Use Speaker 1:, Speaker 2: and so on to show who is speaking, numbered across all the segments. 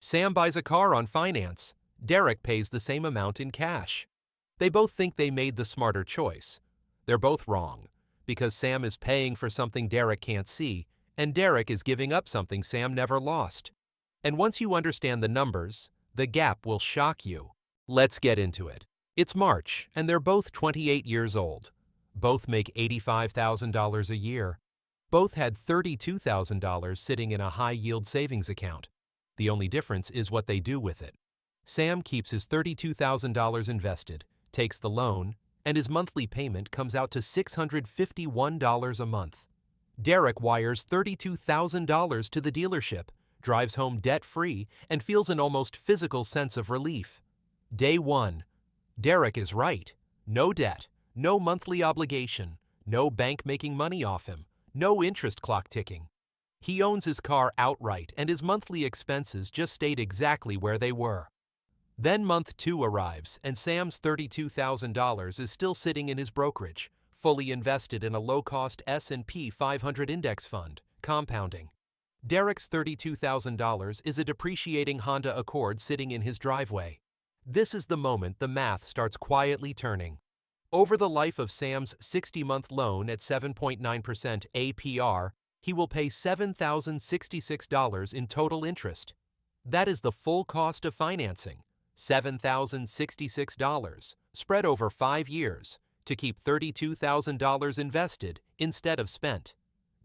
Speaker 1: Sam buys a car on finance. Derek pays the same amount in cash. They both think they made the smarter choice. They're both wrong, because Sam is paying for something Derek can't see, and Derek is giving up something Sam never lost. And once you understand the numbers, the gap will shock you. Let's get into it. It's March, and they're both 28 years old. Both make $85,000 a year. Both had $32,000 sitting in a high-yield savings account. The only difference is what they do with it. Sam keeps his $32,000 invested, takes the loan, and his monthly payment comes out to $651 a month. Derek wires $32,000 to the dealership, drives home debt-free, and feels an almost physical sense of relief. Day 1. Derek is right. No debt, no monthly obligation, no bank making money off him, no interest clock ticking. He owns his car outright, and his monthly expenses just stayed exactly where they were. Then month 2 arrives, and Sam's $32,000 is still sitting in his brokerage, fully invested in a low-cost S&P 500 index fund, compounding. Derek's $32,000 is a depreciating Honda Accord sitting in his driveway. This is the moment the math starts quietly turning. Over the life of Sam's 60-month loan at 7.9% APR, he will pay $7,066 in total interest. That is the full cost of financing. $7,066, spread over 5 years, to keep $32,000 invested instead of spent.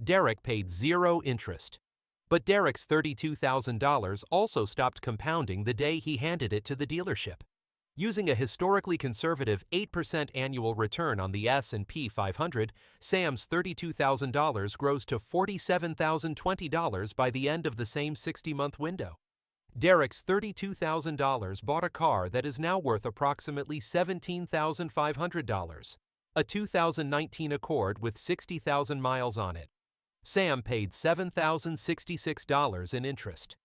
Speaker 1: Derek paid zero interest. But Derek's $32,000 also stopped compounding the day he handed it to the dealership. Using a historically conservative 8% annual return on the S&P 500, Sam's $32,000 grows to $47,020 by the end of the same 60-month window. Derek's $32,000 bought a car that is now worth approximately $17,500, a 2019 Accord with 60,000 miles on it. Sam paid $7,066 in interest.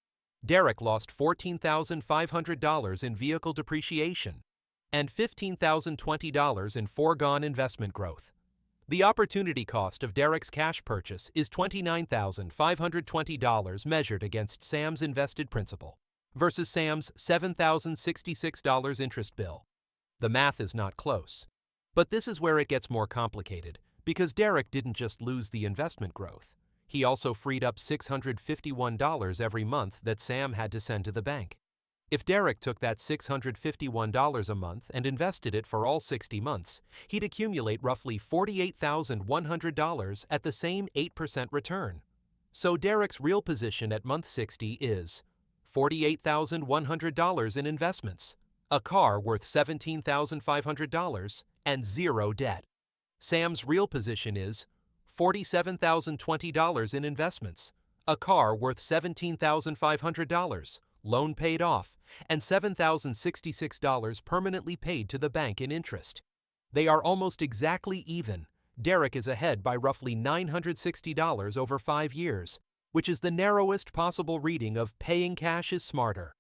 Speaker 1: Derek lost $14,500 in vehicle depreciation and $15,020 in foregone investment growth. The opportunity cost of Derek's cash purchase is $29,520 measured against Sam's invested principal versus Sam's $7,066 interest bill. The math is not close. But this is where it gets more complicated, because Derek didn't just lose the investment growth. He also freed up $651 every month that Sam had to send to the bank. If Derek took that $651 a month and invested it for all 60 months, he'd accumulate roughly $48,100 at the same 8% return. So Derek's real position at month 60 is $48,100 in investments, a car worth $17,500, and zero debt. Sam's real position is $47,020 in investments, a car worth $17,500, loan paid off, and $7,066 permanently paid to the bank in interest. They are almost exactly even. Derek is ahead by roughly $960 over 5 years, which is the narrowest possible reading of paying cash is smarter.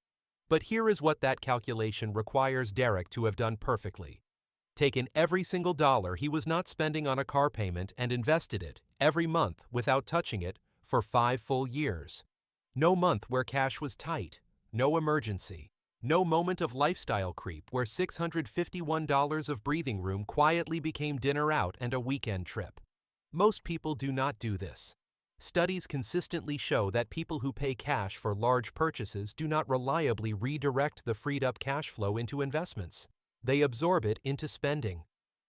Speaker 1: But here is what that calculation requires Derek to have done perfectly. Taken every single dollar he was not spending on a car payment and invested it every month without touching it for 5 full years. No month where cash was tight, no emergency, no moment of lifestyle creep where $651 of breathing room quietly became dinner out and a weekend trip. Most people do not do this. Studies consistently show that people who pay cash for large purchases do not reliably redirect the freed up cash flow into investments. They absorb it into spending.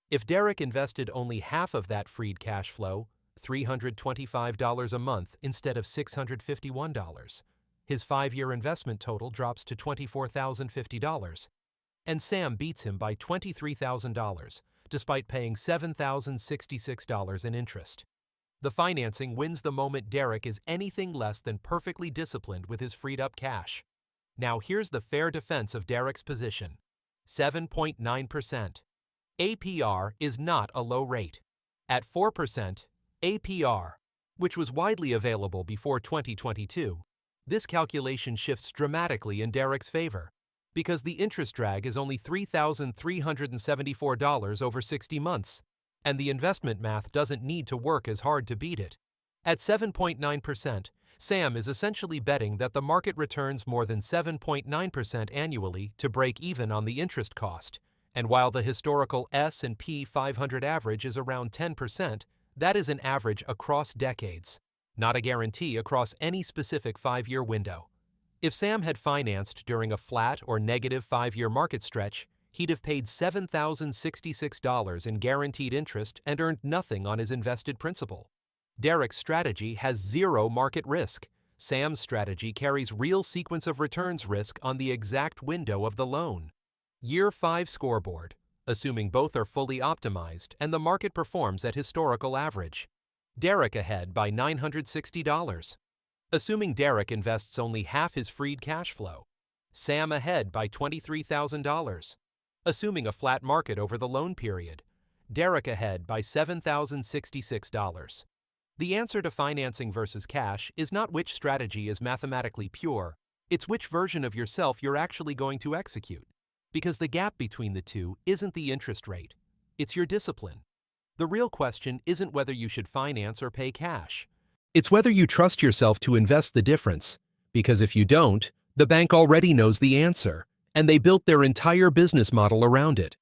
Speaker 1: If Derek invested only half of that freed cash flow, $325 a month instead of $651, his 5-year investment total drops to $24,050. And Sam beats him by $23,000, despite paying $7,066 in interest. The financing wins the moment Derek is anything less than perfectly disciplined with his freed-up cash. Now here's the fair defense of Derek's position. 7.9%. APR is not a low rate. At 4%, APR, which was widely available before 2022, this calculation shifts dramatically in Derek's favor, because the interest drag is only $3,374 over 60 months, and the investment math doesn't need to work as hard to beat it. At 7.9%, Sam is essentially betting that the market returns more than 7.9% annually to break even on the interest cost. And while the historical S&P 500 average is around 10%, that is an average across decades, not a guarantee across any specific 5-year window. If Sam had financed during a flat or negative 5-year market stretch, he'd have paid $7,066 in guaranteed interest and earned nothing on his invested principal. Derek's strategy has zero market risk. Sam's strategy carries real sequence of returns risk on the exact window of the loan. Year 5 scoreboard, assuming both are fully optimized and the market performs at historical average. Derek ahead by $960. Assuming Derek invests only half his freed cash flow. Sam ahead by $23,000. Assuming a flat market over the loan period. Derek ahead by $7,066. The answer to financing versus cash is not which strategy is mathematically pure, it's which version of yourself you're actually going to execute. Because the gap between the two isn't the interest rate, it's your discipline. The real question isn't whether you should finance or pay cash. It's whether you trust yourself to invest the difference, because if you don't, the bank already knows the answer, and they built their entire business model around it.